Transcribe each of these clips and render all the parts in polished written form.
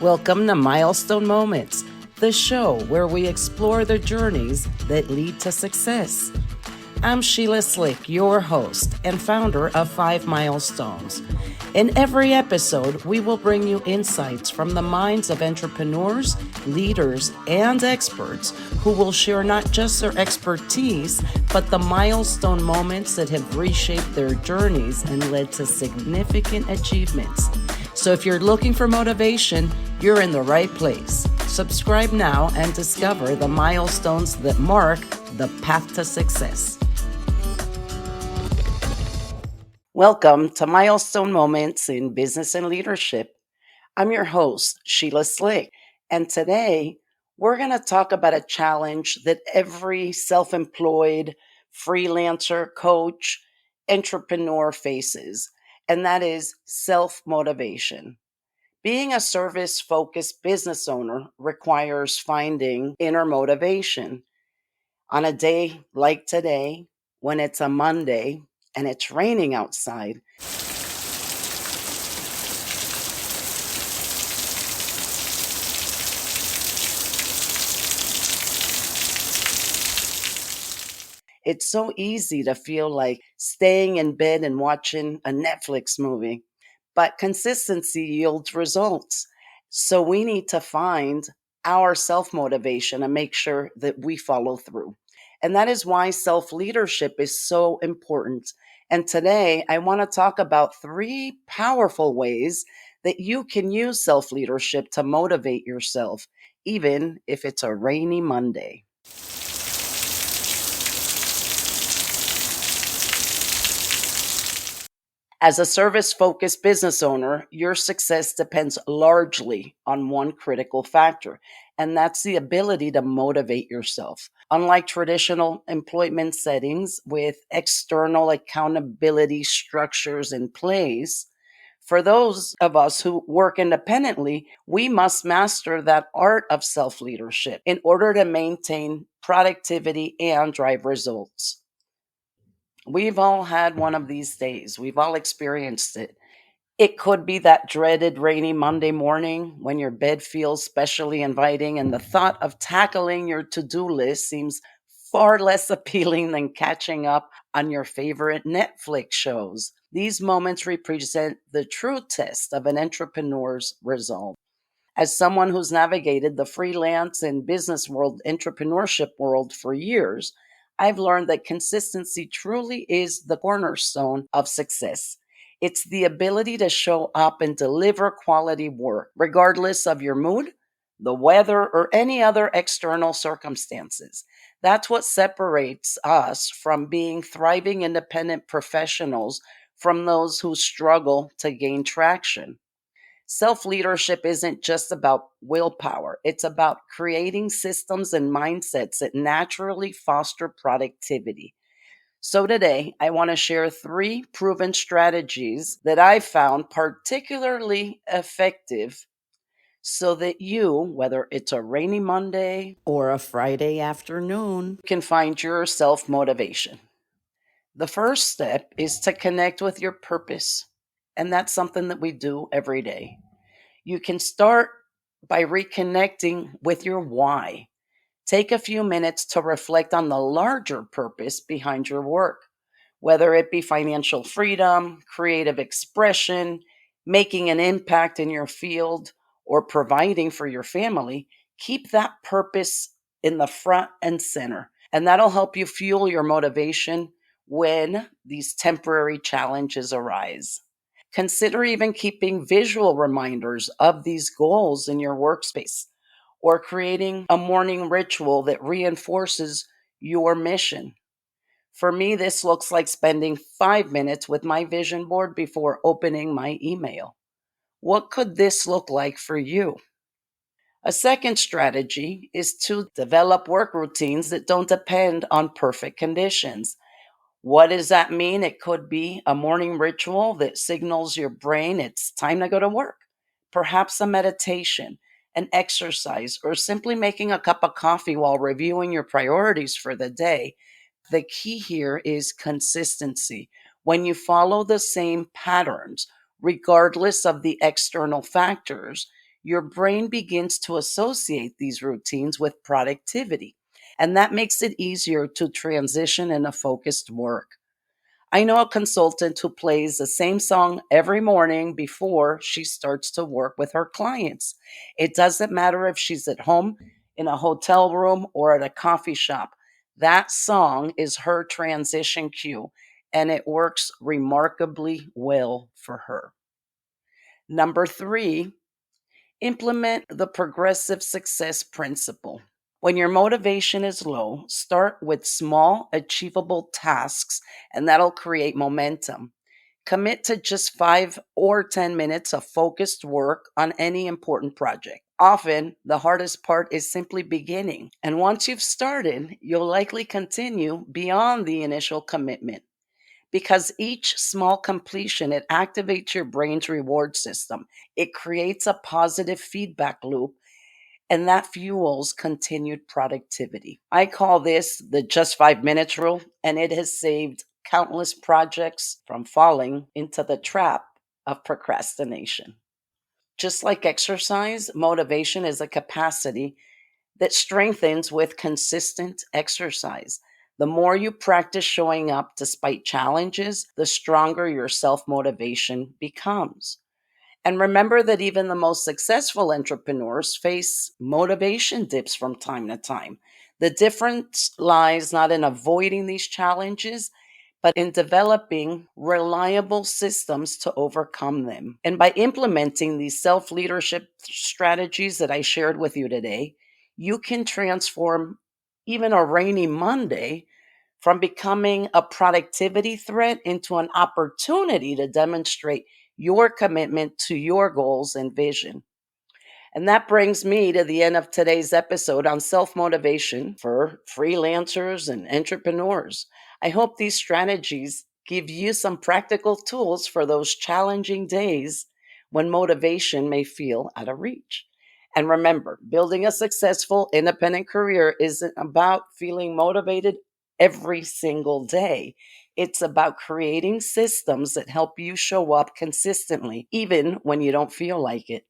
Welcome to Milestone Moments, the show where we explore the journeys that lead to success. I'm Sheila Slick, your host and founder of 5 Milestones. In every episode, we will bring you insights from the minds of entrepreneurs, leaders, and experts who will share not just their expertise, but the milestone moments that have reshaped their journeys and led to significant achievements. So if you're looking for motivation, you're in the right place. Subscribe now and discover the milestones that mark the path to success. Welcome to Milestone Moments in Business and Leadership. I'm your host, Sheila Slick, and today we're going to talk about a challenge that every self-employed freelancer, coach, entrepreneur faces, and that is self-motivation. Being a service-focused business owner requires finding inner motivation. On a day like today, when it's a Monday and it's raining outside, it's so easy to feel like staying in bed and watching a Netflix movie, but consistency yields results. So we need to find our self motivation and make sure that we follow through. And that is why self leadership is so important. And today I want to talk about 3 powerful ways that you can use self leadership to motivate yourself, even if it's a rainy Monday. As a service focused business owner, your success depends largely on one critical factor, and that's the ability to motivate yourself. Unlike traditional employment settings with external accountability structures in place, for those of us who work independently, we must master that art of self leadership in order to maintain productivity and drive results. We've all had one of these days. We've all experienced it. It could be that dreaded rainy Monday morning when your bed feels specially inviting and the thought of tackling your to do list seems far less appealing than catching up on your favorite Netflix shows. These moments represent the true test of an entrepreneur's resolve. As someone who's navigated the freelance and business world, entrepreneurship world for years, I've learned that consistency truly is the cornerstone of success. It's the ability to show up and deliver quality work, regardless of your mood, the weather, or any other external circumstances. That's what separates us from being thriving independent professionals from those who struggle to gain traction. Self leadership isn't just about willpower, it's about creating systems and mindsets that naturally foster productivity. So, today, I want to share 3 proven strategies that I found particularly effective so that you, whether it's a rainy Monday or a Friday afternoon, can find your self motivation. The first step is to connect with your purpose, and that's something that we do every day. You can start by reconnecting with your why. Take a few minutes to reflect on the larger purpose behind your work, whether it be financial freedom, creative expression, making an impact in your field, or providing for your family. Keep that purpose in the front and center, and that'll help you fuel your motivation when these temporary challenges arise. Consider even keeping visual reminders of these goals in your workspace or creating a morning ritual that reinforces your mission. For me, this looks like spending 5 minutes with my vision board before opening my email. What could this look like for you? A second strategy is to develop work routines that don't depend on perfect conditions. What does that mean? It could be a morning ritual that signals your brain it's time to go to work. Perhaps a meditation, an exercise, or simply making a cup of coffee while reviewing your priorities for the day. The key here is consistency. When you follow the same patterns, regardless of the external factors, your brain begins to associate these routines with productivity. And that makes it easier to transition into focused work. I know a consultant who plays the same song every morning before she starts to work with her clients. It doesn't matter if she's at home, in a hotel room, or at a coffee shop. That song is her transition cue, and it works remarkably well for her. Number three, implement the progressive success principle. When your motivation is low, start with small, achievable tasks, and that'll create momentum. Commit to just 5 or 10 minutes of focused work on any important project. Often, the hardest part is simply beginning. And once you've started, you'll likely continue beyond the initial commitment because each small completion it activates your brain's reward system. It creates a positive feedback loop and that fuels continued productivity. I call this the just 5 minutes rule, and it has saved countless projects from falling into the trap of procrastination. Just like exercise, motivation is a capacity that strengthens with consistent exercise. The more you practice showing up despite challenges, the stronger your self motivation becomes. And remember that even the most successful entrepreneurs face motivation dips from time to time. The difference lies not in avoiding these challenges, but in developing reliable systems to overcome them. And by implementing these self leadership strategies that I shared with you today, you can transform even a rainy Monday from becoming a productivity threat into an opportunity to demonstrate your commitment to your goals and vision. And that brings me to the end of today's episode on self motivation for freelancers and entrepreneurs. I hope these strategies give you some practical tools for those challenging days when motivation may feel out of reach. And remember, building a successful independent career isn't about feeling motivated every single day. It's about creating systems that help you show up consistently, even when you don't feel like it.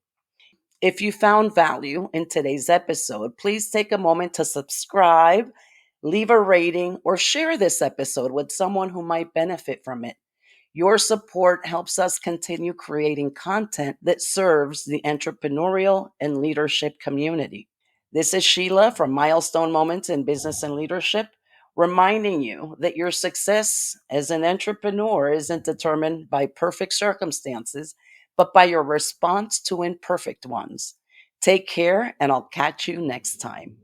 If you found value in today's episode, please take a moment to subscribe, leave a rating, or share this episode with someone who might benefit from it. Your support helps us continue creating content that serves the entrepreneurial and leadership community. This is Sheila from Milestone Moments in Business and Leadership, reminding you that your success as an entrepreneur isn't determined by perfect circumstances, but by your response to imperfect ones. Take care, and I'll catch you next time.